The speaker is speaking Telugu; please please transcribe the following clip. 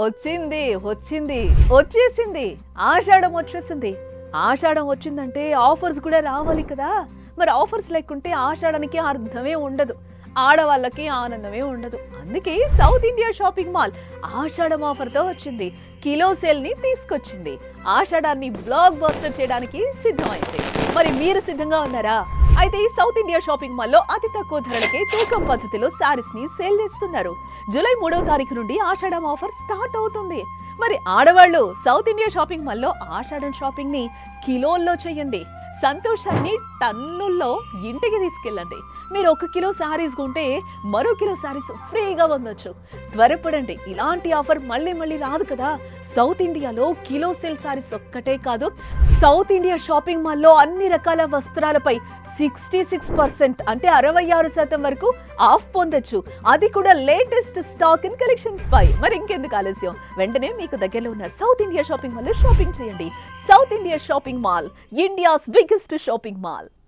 వచ్చింది వచ్చింది వచ్చేసింది ఆషాఢం వచ్చేసింది. ఆషాఢం వచ్చిందంటే ఆఫర్స్ కూడా రావాలి కదా. మరి ఆఫర్స్ లేకుంటే ఆషాఢానికి అర్థమే ఉండదు, ఆడవాళ్ళకి ఆనందమే ఉండదు. అందుకే సౌత్ ఇండియా షాపింగ్ మాల్ ఆషాఢం ఆఫర్తో వచ్చింది. కిలో సేల్ ని తీసుకొచ్చింది. ఆషాఢాన్ని బ్లాక్ బస్టర్ చేయడానికి సిద్ధమైంది. మరి మీరు సిద్ధంగా ఉన్నారా? అయితే ఈ సౌత్ ఇండియా షాపింగ్ మాల్లో అతి తక్కువ ధరలకే తూకం పద్ధతిలో శారీస్ ని సేల్ చేస్తున్నారు. జూలై 3వ తారీఖు నుండి ఆషాఢం ఆఫర్ స్టార్ట్ అవుతుంది. మరి ఆడవాళ్ళు సౌత్ ఇండియా షాపింగ్ మాల్లో ఆషాఢం షాపింగ్ ని కిలోల్లో చేయండి. సంతోషాన్ని టన్నుల్లో ఇంటికి తీసుకెళ్ళండి. మీరు 1 కిలో శారీస్ కొంటే మరో కిలో శారీస్ ఫ్రీగా పొందొచ్చు. త్వరపడండి, ఇలాంటి ఆఫర్ మళ్ళీ మళ్ళీ రాదు కదా. సౌత్ ఇండియాలో కిలో సేల్ శారీస్ ఒక్కటే కాదు, సౌత్ ఇండియా షాపింగ్ మాల్లో అన్ని రకాల వస్త్రాలపై 66% అంటే 66% వరకు ఆఫ్ పొందొచ్చు. అది కూడా లేటెస్ట్ స్టాక్ అండ్ కలెక్షన్స్ పై. మరి ఇంకెందుకు ఆలస్యం, వెంటనే మీకు దగ్గరలో ఉన్న సౌత్ ఇండియా షాపింగ్ మాల్లో షాపింగ్ చేయండి. South India shopping mall, India's biggest shopping mall.